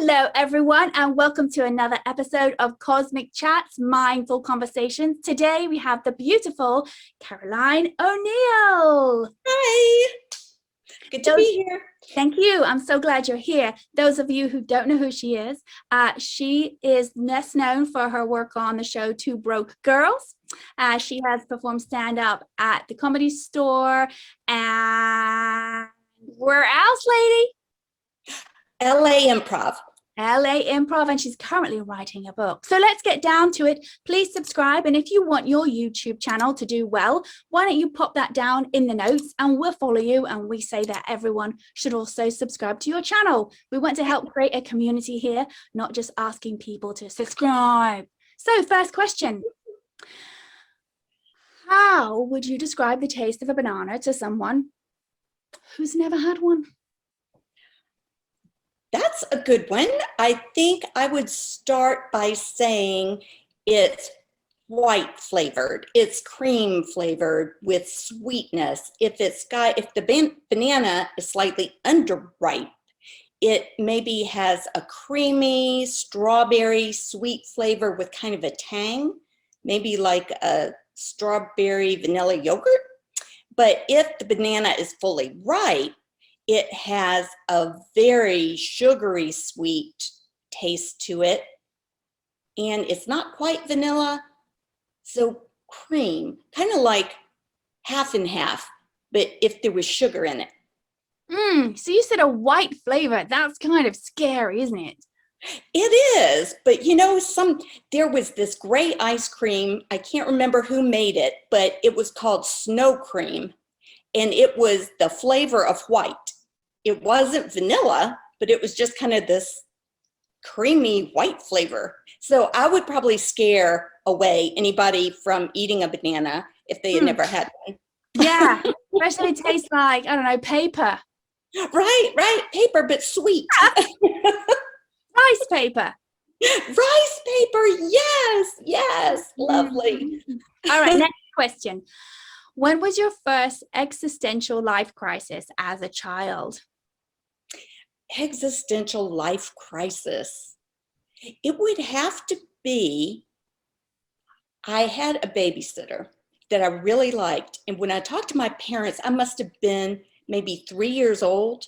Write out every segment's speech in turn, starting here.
Hello, everyone, and welcome to another episode of Cosmic Chats, Mindful Conversations. Today, we have the beautiful Caroline O'Neill. Hi, good to be here. Thank you. I'm so glad you're here. Those of you who don't know who she is best known for her work on the show Two Broke Girls. She has performed stand-up at the Comedy Store and where else, lady? LA Improv. LA Improv, and she's currently writing a book. So let's get down to it. Please subscribe, and if you want your YouTube channel to do well, why don't you pop that down in the notes and we'll follow you, and we say that everyone should also subscribe to your channel. We want to help create a community here, not just asking people to subscribe. So first question. How would you describe the taste of a banana to someone who's never had one? That's a good one. I think I would start by saying it's white flavored. It's cream flavored with sweetness. If the banana is slightly underripe, it maybe has a creamy strawberry sweet flavor with kind of a tang, maybe like a strawberry vanilla yogurt. But if the banana is fully ripe, it has a very sugary sweet taste to it. And it's not quite vanilla, so cream, kind of like half and half, but if there was sugar in it. So you said a white flavor. That's kind of scary, isn't it? It is, but you know, there was this great ice cream. I can't remember who made it, but it was called snow cream. And it was the flavor of white. It wasn't vanilla, but it was just kind of this creamy white flavor. So I would probably scare away anybody from eating a banana if they had never had one. Yeah, especially it tastes like, I don't know, paper. Right, paper, but sweet. Rice paper. Rice paper, yes, lovely. All right, next question. When was your first existential life crisis as a child? Existential life crisis. It would have to be, I had a babysitter that I really liked. And when I talked to my parents, I must have been maybe 3 years old.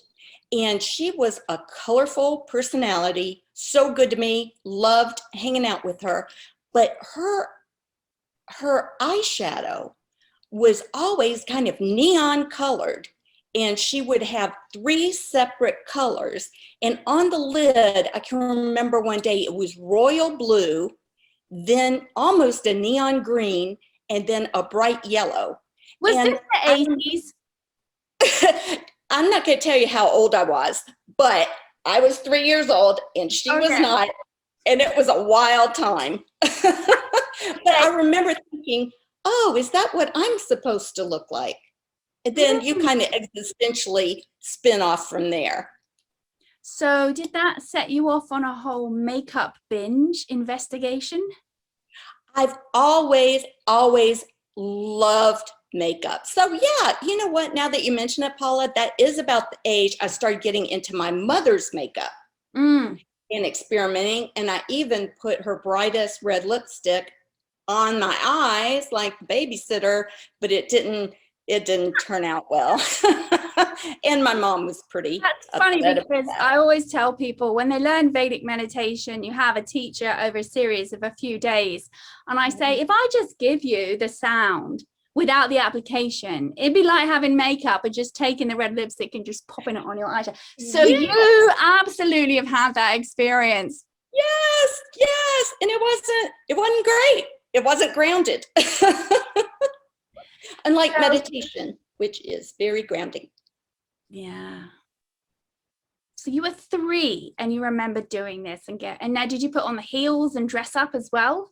And she was a colorful personality, so good to me, loved hanging out with her. But her eyeshadow was always kind of neon colored, and she would have 3 separate colors. And on the lid, I can remember one day it was royal blue, then almost a neon green, and then a bright yellow. Was this the 80s? I'm not going to tell you how old I was, but I was 3 years old and she was not, and it was a wild time. But I remember thinking, oh, is that what I'm supposed to look like? And then you kind of existentially spin off from there. So did that set you off on a whole makeup binge investigation? I've always loved makeup. So yeah, you know what? Now that you mention it, Paula, that is about the age I started getting into my mother's makeup and experimenting. And I even put her brightest red lipstick on my eyes like the babysitter, but it didn't turn out well. And my mom was pretty. That's funny because I always tell people when they learn Vedic meditation, you have a teacher over a series of a few days. And I say, if I just give you the sound without the application, it'd be like having makeup and just taking the red lipstick and just popping it on your eyeshadow. So you absolutely have had that experience. Yes. And it wasn't great. It wasn't grounded. Unlike meditation, which is very grounding. Yeah. So you were 3 and you remember doing this and now did you put on the heels and dress up as well?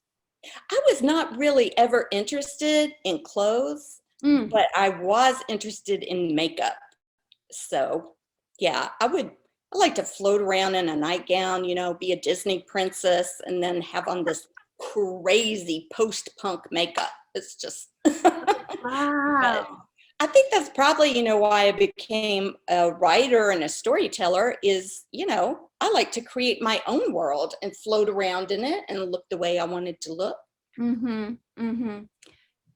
I was not really ever interested in clothes, but I was interested in makeup. So yeah, I like to float around in a nightgown, be a Disney princess, and then have on this crazy post-punk makeup. It's just, wow. I think that's probably, why I became a writer and a storyteller is, I like to create my own world and float around in it and look the way I wanted to look. Mm-hmm. Mm-hmm.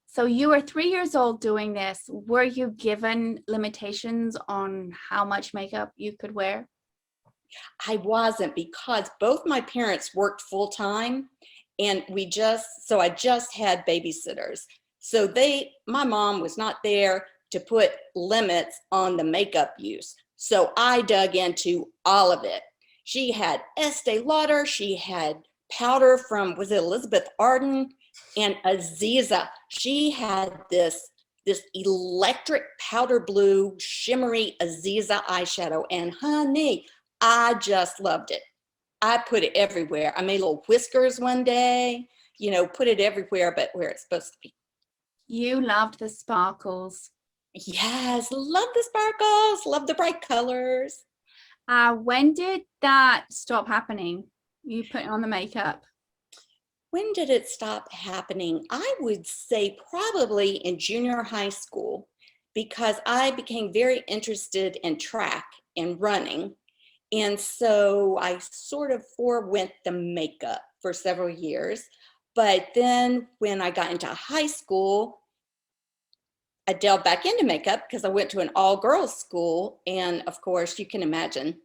So you were 3 years old doing this. Were you given limitations on how much makeup you could wear? I wasn't, because both my parents worked full time, and I just had babysitters. So my mom was not there to put limits on the makeup use. So I dug into all of it. She had Estee Lauder, she had powder from, was it Elizabeth Arden, and Aziza. She had this electric powder blue shimmery Aziza eyeshadow, and honey, I just loved it. I put it everywhere. I made little whiskers one day, put it everywhere but where it's supposed to be. You loved the sparkles. Yes, love the sparkles, love the bright colors. When did that stop happening? You putting on the makeup? When did it stop happening? I would say probably in junior high school, because I became very interested in track and running. And so I sort of forewent the makeup for several years. But then when I got into high school, I delved back into makeup because I went to an all-girls school. And of course, you can imagine,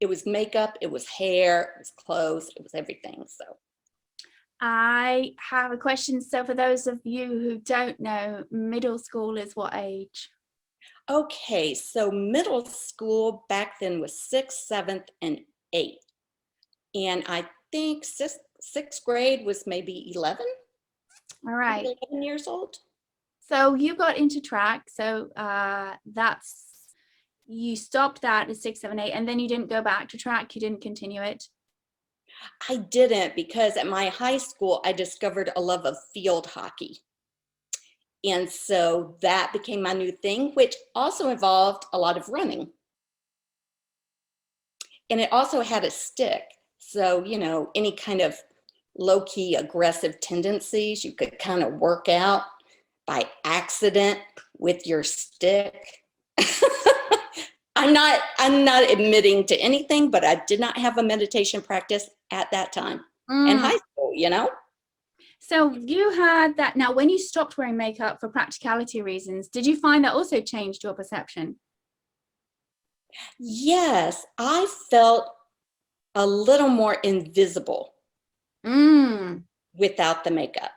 it was makeup, it was hair, it was clothes, it was everything. So I have a question. So for those of you who don't know, middle school is what age? okay, so middle school back then was 6th, 7th, and 8th. And I think sixth grade was maybe 11. All right. 11 years old. So you got into track. So you stopped that at 6, 7, 8, and then you didn't go back to track. You didn't continue it. I didn't, because at my high school, I discovered a love of field hockey. And so that became my new thing, which also involved a lot of running. And it also had a stick. So, any kind of low-key aggressive tendencies you could kind of work out by accident with your stick. I'm not admitting to anything, but I did not have a meditation practice at that time in high school, So you had that. Now, when you stopped wearing makeup for practicality reasons, did you find that also changed your perception? Yes, I felt a little more invisible without the makeup.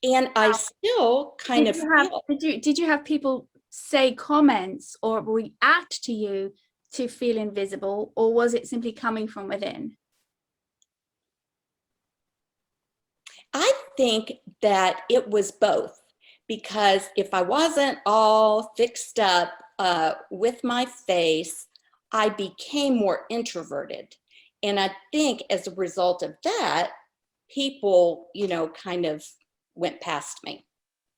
And I still kind of feel. Did you have people say comments or react to you to feel invisible, or was it simply coming from within? I think that it was both, because if I wasn't all fixed up with my face, I became more introverted. And I think as a result of that, people, kind of went past me.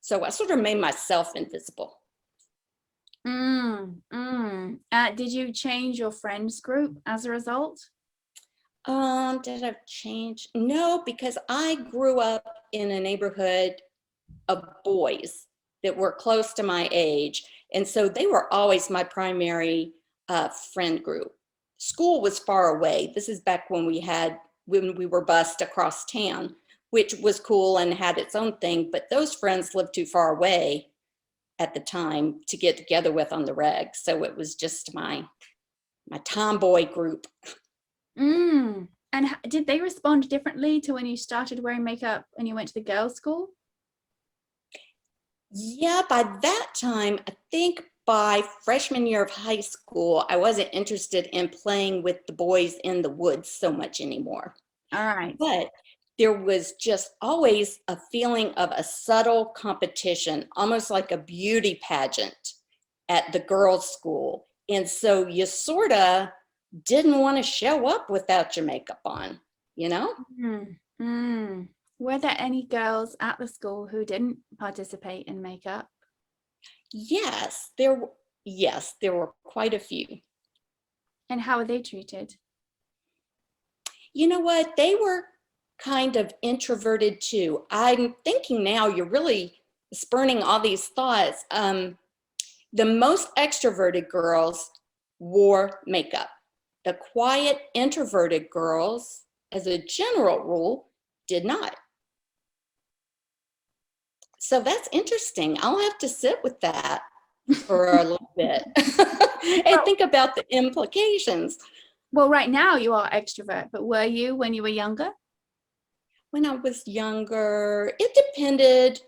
So I sort of made myself invisible. Did you change your friends group as a result? Did I change? No, because I grew up in a neighborhood of boys that were close to my age. And so they were always my primary friend group. School was far away. This is back when we were bused across town, which was cool and had its own thing. But those friends lived too far away at the time to get together with on the reg. So it was just my tomboy group. And did they respond differently to when you started wearing makeup and you went to the girls' school? Yeah, by that time, I think by freshman year of high school, I wasn't interested in playing with the boys in the woods so much anymore. All right. But there was just always a feeling of a subtle competition, almost like a beauty pageant at the girls' school. And so you sort of didn't want to show up without your makeup on, Were there any girls at the school who didn't participate in makeup? Yes, there were quite a few. And how were they treated? You know what? They were kind of introverted too. I'm thinking now, you're really spurning all these thoughts. The most extroverted girls wore makeup. The quiet, introverted girls, as a general rule, did not. So that's interesting. I'll have to sit with that for a little bit and think about the implications. Well, right now you are extrovert, but were you when you were younger? When I was younger, it depended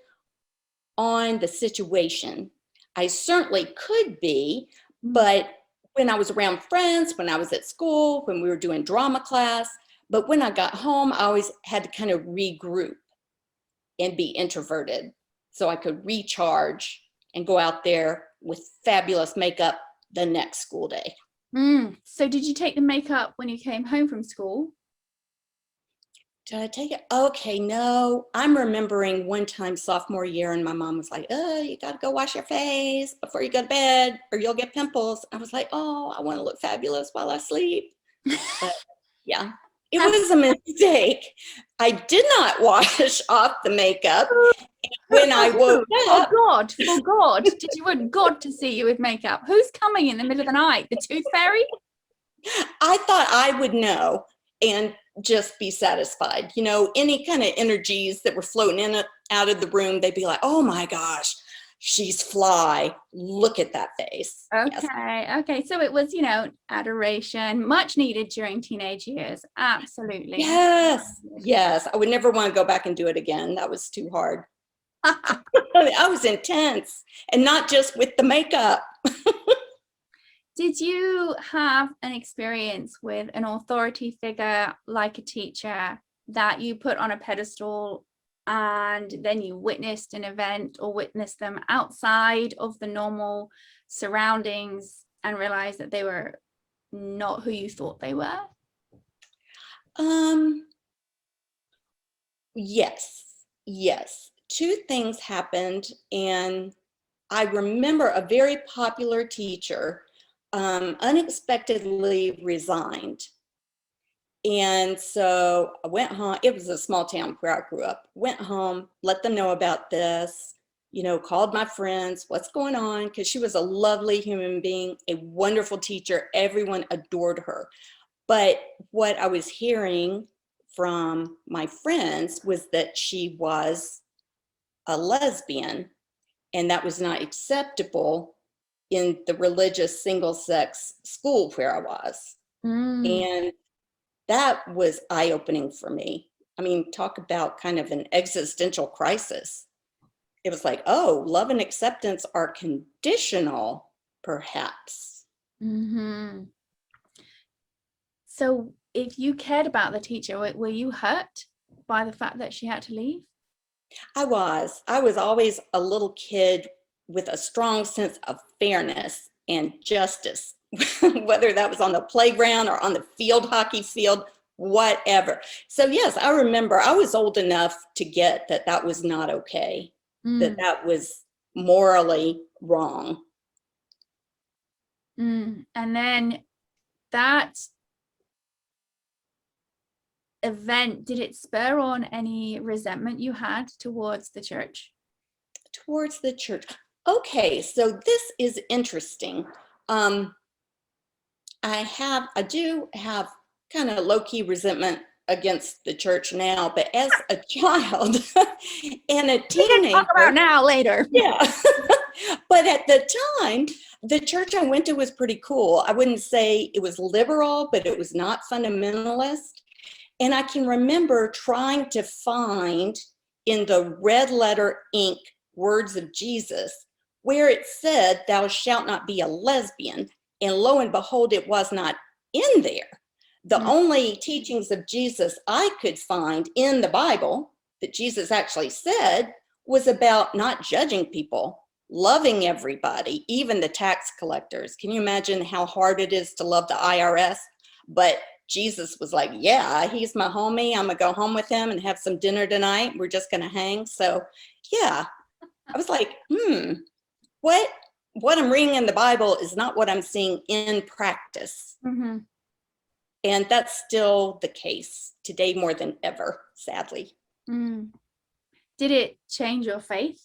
on the situation. I certainly could be, but when I was around friends, when I was at school, when we were doing drama class, but when I got home, I always had to kind of regroup and be introverted so I could recharge and go out there with fabulous makeup the next school day. So did you take the makeup when you came home from school? Did I take it? Okay, no. I'm remembering one time sophomore year and my mom was like, you got to go wash your face before you go to bed or you'll get pimples. I was like, oh, I want to look fabulous while I sleep. But yeah, it was a mistake. I did not wash off the makeup. When I woke up. For God, did you want God to see you with makeup? Who's coming in the middle of the night? The tooth fairy? I thought I would know and just be satisfied. You know, any kind of energies that were floating in and out of the room, they'd be like, oh my gosh, she's fly. Look at that face. Okay, yes. Okay. So it was, adoration, much needed during teenage years. Absolutely. Yes. I would never want to go back and do it again. That was too hard. I was intense, and not just with the makeup. Did you have an experience with an authority figure like a teacher that you put on a pedestal and then you witnessed an event or witnessed them outside of the normal surroundings and realized that they were not who you thought they were? Yes. Two things happened, and I remember a very popular teacher unexpectedly resigned. And so I went home. It was a small town where I grew up. Went home, let them know about this, called my friends, what's going on? Because she was a lovely human being, a wonderful teacher. Everyone adored her. But what I was hearing from my friends was that she was a lesbian, and that was not acceptable in the religious single-sex school where I was. And that was eye-opening for me. I mean, talk about kind of an existential crisis. It was like, oh, love and acceptance are conditional, perhaps. So if you cared about the teacher, were you hurt by the fact that she had to leave? I was always a little kid with a strong sense of fairness and justice, whether that was on the playground or on the field hockey field, whatever. So yes, I remember I was old enough to get that was not okay, that was morally wrong. And then that event, did it spur on any resentment you had towards the church? Towards the church. Okay, so this is interesting. I do have kind of low-key resentment against the church now, but as a child and a teenager. Talk about now later. Yeah. But at the time, the church I went to was pretty cool. I wouldn't say it was liberal, but it was not fundamentalist. And I can remember trying to find in the red letter ink words of Jesus where it said, thou shalt not be a lesbian. And lo and behold, it was not in there. The only teachings of Jesus I could find in the Bible that Jesus actually said was about not judging people, loving everybody, even the tax collectors. Can you imagine how hard it is to love the IRS? But Jesus was like, yeah, he's my homie. I'm gonna go home with him and have some dinner tonight. We're just gonna hang. So yeah, I was like, what I'm reading in the Bible is not what I'm seeing in practice. And that's still the case today more than ever, sadly. Did it change your faith?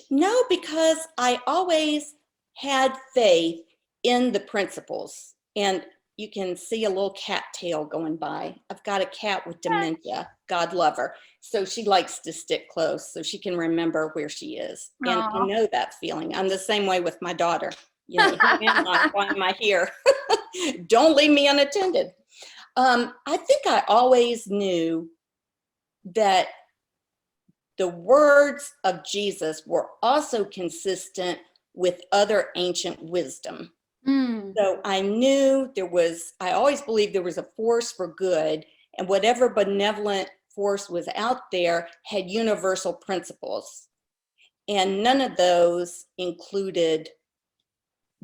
No, because I always had faith in the principles. And you can see a little cat tail going by. I've got a cat with dementia. God love her. So she likes to stick close so she can remember where she is. And I Aw. know that feeling. I'm the same way with my daughter. You know, who am I? Why am I here? Don't leave me unattended. I think I always knew that the words of Jesus were also consistent with other ancient wisdom. So I knew I always believed there was a force for good, and whatever benevolent force was out there had universal principles. And none of those included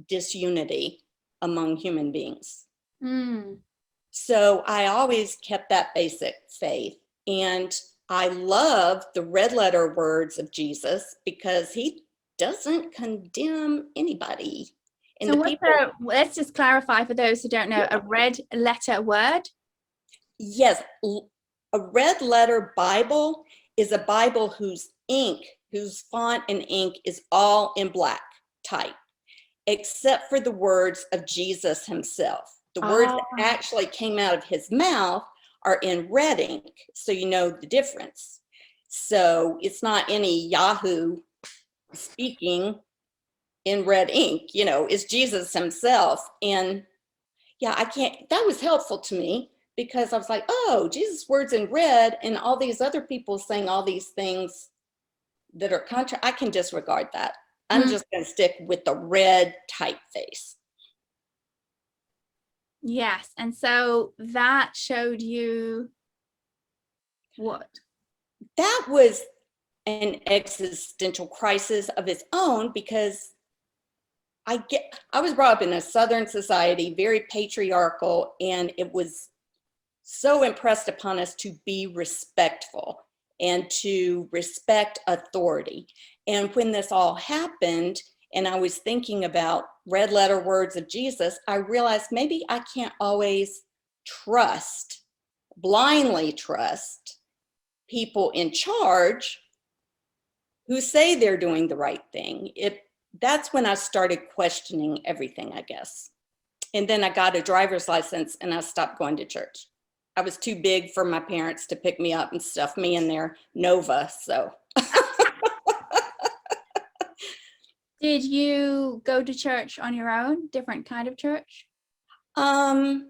disunity among human beings. So I always kept that basic faith. And I love the red letter words of Jesus because he doesn't condemn anybody. And So let's just clarify for those who don't know, a red letter word? Yes, a red letter Bible is a Bible whose font and ink is all in black type, except for the words of Jesus himself. The words that actually came out of his mouth are in red ink, so you know the difference. So it's not any Yahoo speaking in red ink, you know, it's Jesus himself. And yeah, that was helpful to me because I was like, oh, Jesus' words in red and all these other people saying all these things that are I can disregard that. I'm just going to stick with the red typeface. Yes. And so that showed you what? That was an existential crisis of its own because I was brought up in a Southern society, very patriarchal, and it was so impressed upon us to be respectful and to respect authority. And when this all happened, and I was thinking about red letter words of Jesus, I realized maybe I can't always blindly trust people in charge who say they're doing the right thing. That's when I started questioning everything, I guess. And then I got a driver's license and I stopped going to church. I was too big for my parents to pick me up and stuff me in their Nova, so. Did you go to church on your own, different kind of church? I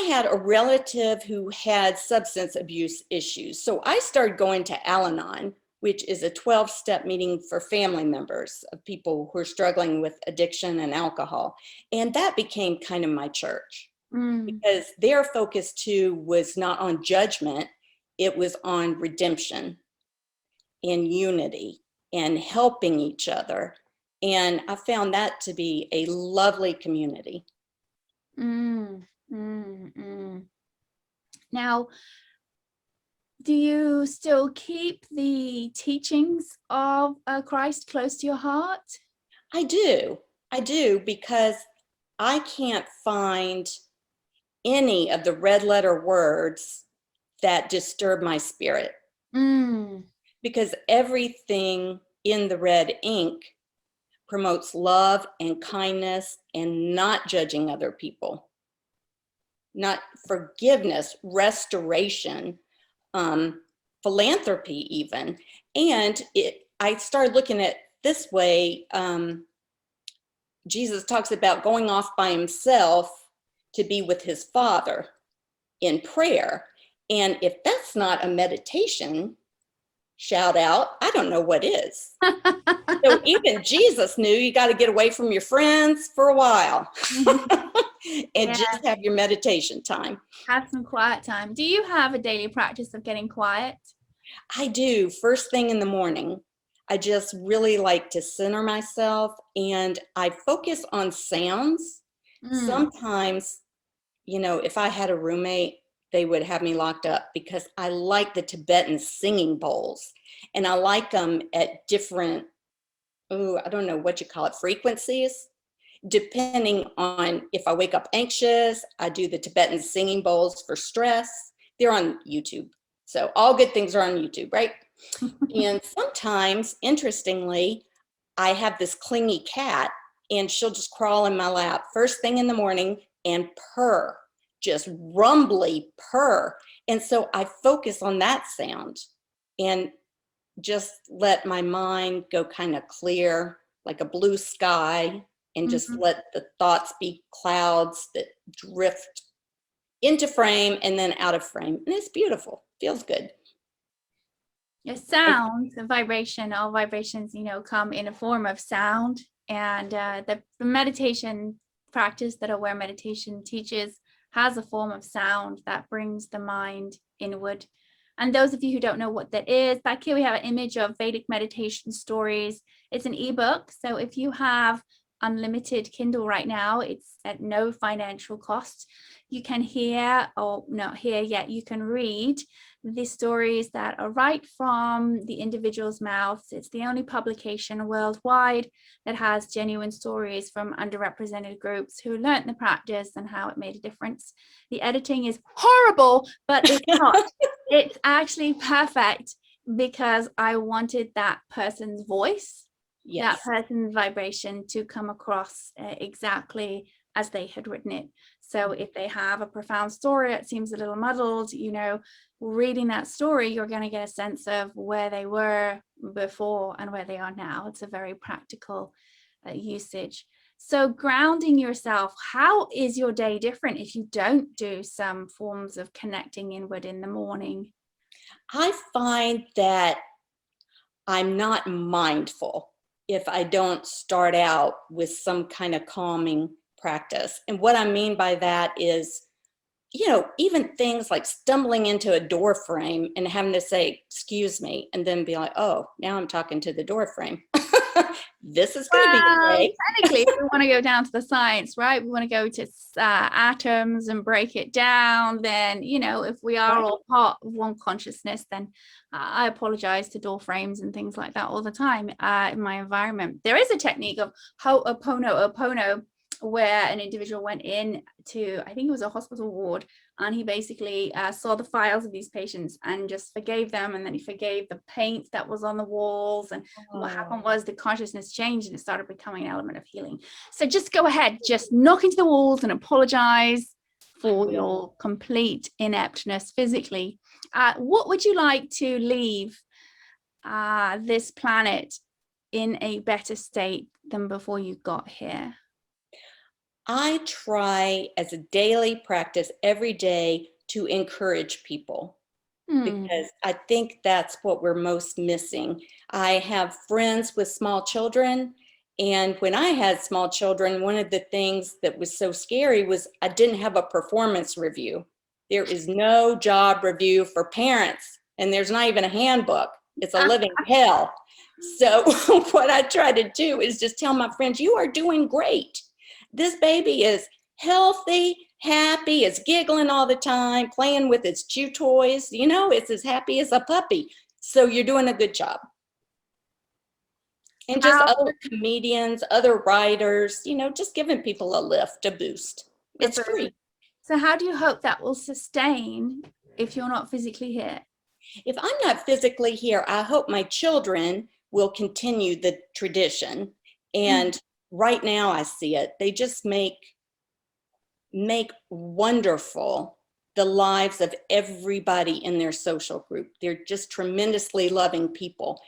had a relative who had substance abuse issues. So I started going to Al-Anon, which is a 12-step meeting for family members of people who are struggling with addiction and alcohol. And that became kind of my church because their focus too was not on judgment, it was on redemption and unity and helping each other. And I found that to be a lovely community. Now, do you still keep the teachings of Christ close to your heart? I do because I can't find any of the red letter words that disturb my spirit. Because everything in the red ink promotes love and kindness and not judging other people, not forgiveness, restoration, philanthropy even. And I started looking at this way. Jesus talks about going off by himself to be with his Father in prayer. And if that's not a meditation, shout out, I don't know what is. So even Jesus knew you got to get away from your friends for a while and just have your meditation time. Have some quiet time. Do you have a daily practice of getting quiet? I do. First thing in the morning, I just really like to center myself and I focus on sounds. Sometimes, you know, if I had a roommate, they would have me locked up because I like the Tibetan singing bowls and I like them at different, I don't know what you call it, frequencies. Depending on if I wake up anxious, I do the Tibetan singing bowls for stress. They're on YouTube. So all good things are on YouTube, right? And sometimes, interestingly, I have this clingy cat and she'll just crawl in my lap first thing in the morning and purr, just rumbly purr. And so I focus on that sound and just let my mind go kind of clear, like a blue sky, and just let the thoughts be clouds that drift into frame and then out of frame. And it's beautiful, feels good. Your sound, the vibration, all vibrations, come in a form of sound. And the meditation practice that Aware Meditation teaches has a form of sound that brings the mind inward. And those of you who don't know what that is, back here we have an image of Vedic meditation stories. It's an ebook. So if you have unlimited Kindle right now, it's at no financial cost. You can hear, or not hear yet, you can read the stories that are right from the individual's mouths. It's the only publication worldwide that has genuine stories from underrepresented groups who learned the practice and how it made a difference. The editing is horrible, but it's not. It's actually perfect because I wanted that person's voice, that person's vibration to come across exactly as they had written it. So if they have a profound story that seems a little muddled, reading that story, you're going to get a sense of where they were before and where they are now. It's a very practical usage. So grounding yourself, how is your day different if you don't do some forms of connecting inward in the morning? I find that I'm not mindful if I don't start out with some kind of calming practice. And what I mean by that is, even things like stumbling into a door frame and having to say, excuse me, and then be like, oh, now I'm talking to the door frame. This is going to be okay. Technically, if we want to go down to the science, right? We want to go to atoms and break it down. Then, if we are all part of one consciousness, then I apologize to door frames and things like that all the time in my environment. There is a technique of Ho'oponopono, where an individual went in to, I think it was a hospital ward, and he basically saw the files of these patients and just forgave them, and then he forgave the paint that was on the walls, and what happened was the consciousness changed and it started becoming an element of healing. So just go ahead, just knock into the walls and apologize for your complete ineptness physically. What would you like to leave this planet in a better state than before you got here? I try as a daily practice every day to encourage people because I think that's what we're most missing. I have friends with small children, and when I had small children, one of the things that was so scary was I didn't have a performance review. There is no job review for parents, and there's not even a handbook. It's a living hell. So what I try to do is just tell my friends, you are doing great. This baby is healthy, happy, it's giggling all the time, playing with its chew toys. It's as happy as a puppy. So you're doing a good job. And just other comedians, other writers, just giving people a lift, a boost. It's free. So how do you hope that will sustain if you're not physically here? If I'm not physically here, I hope my children will continue the tradition. And right now I see it. They just make wonderful the lives of everybody in their social group. They're just tremendously loving people.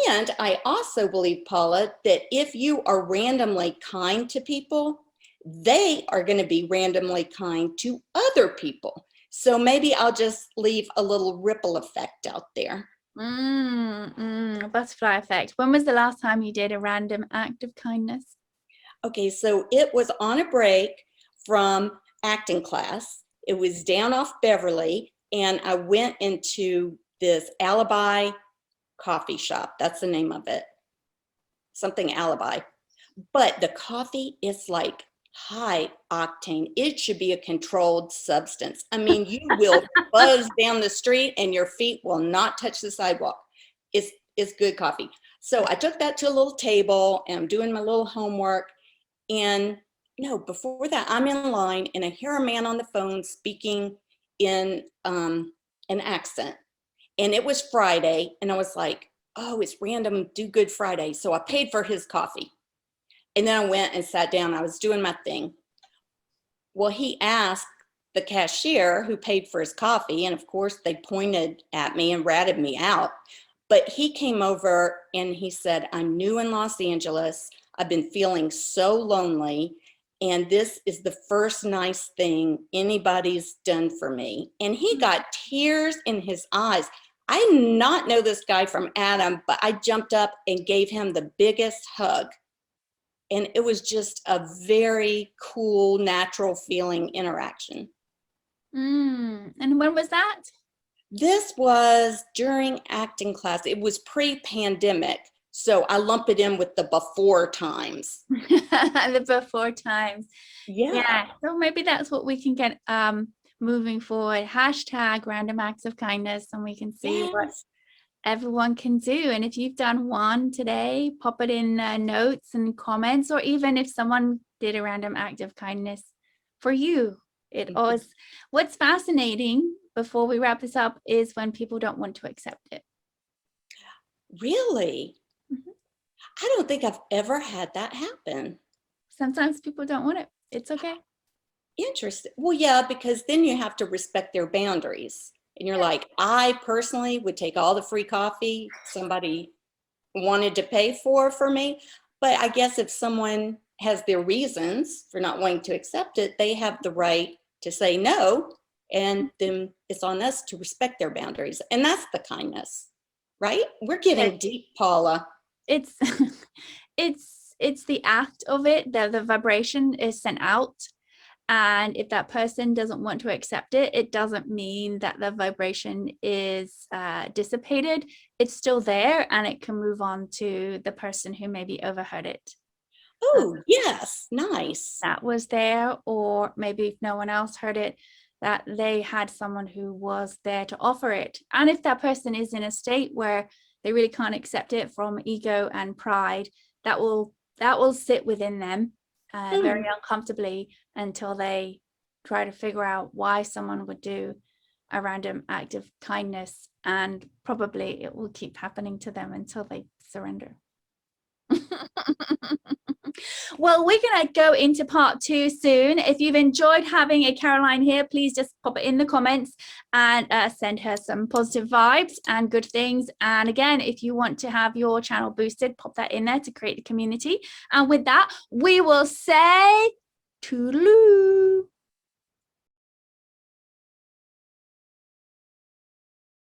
And I also believe, Paula, that if you are randomly kind to people, they are going to be randomly kind to other people. So maybe I'll just leave a little ripple effect out there. Butterfly effect. When was the last time you did a random act of kindness? Okay, so it was on a break from acting class. It was down off Beverly, and I went into this Alibi coffee shop. That's the name of it. Something Alibi. But the coffee is like high octane. It should be a controlled substance. I mean, you will buzz down the street and your feet will not touch the sidewalk. It's good coffee. So I took that to a little table and I'm doing my little homework. And before that, I'm in line and I hear a man on the phone speaking in an accent. And it was Friday, and I was like, oh, it's random Do Good Friday. So I paid for his coffee. And then I went and sat down. I was doing my thing. Well, he asked the cashier who paid for his coffee, and of course they pointed at me and ratted me out. But he came over and he said, I'm new in Los Angeles. I've been feeling so lonely, and this is the first nice thing anybody's done for me. And he got tears in his eyes. I did not know this guy from Adam, but I jumped up and gave him the biggest hug. And it was just a very cool, natural feeling interaction. And when was that? This was during acting class. It was pre-pandemic. So I lump it in with the before times. The before times. Yeah. So maybe that's what we can get moving forward. Hashtag random acts of kindness, and we can see what everyone can do. And if you've done one today, pop it in notes and comments, or even if someone did a random act of kindness for you. It always, what's fascinating before we wrap this up is when people don't want to accept it. Really? I don't think I've ever had that happen. Sometimes people don't want it. It's okay. Interesting. Well, yeah, because then you have to respect their boundaries. And you're like, I personally would take all the free coffee somebody wanted to pay for me. But I guess if someone has their reasons for not wanting to accept it, they have the right to say no. And then it's on us to respect their boundaries. And that's the kindness, right? We're getting deep, Paula. It's it's the act of it, the vibration is sent out. And if that person doesn't want to accept it, it doesn't mean that the vibration is dissipated. It's still there, and it can move on to the person who maybe overheard it. Oh, yes. Nice. That was there, or maybe if no one else heard it, that they had someone who was there to offer it. And if that person is in a state where they really can't accept it from ego and pride, that will sit within them very uncomfortably until they try to figure out why someone would do a random act of kindness, and probably it will keep happening to them until they surrender. Well, we're going to go into part 2 soon. If you've enjoyed having a Caroline here, please just pop it in the comments and send her some positive vibes and good things. And again, if you want to have your channel boosted, pop that in there to create a community. And with that, we will say toodaloo.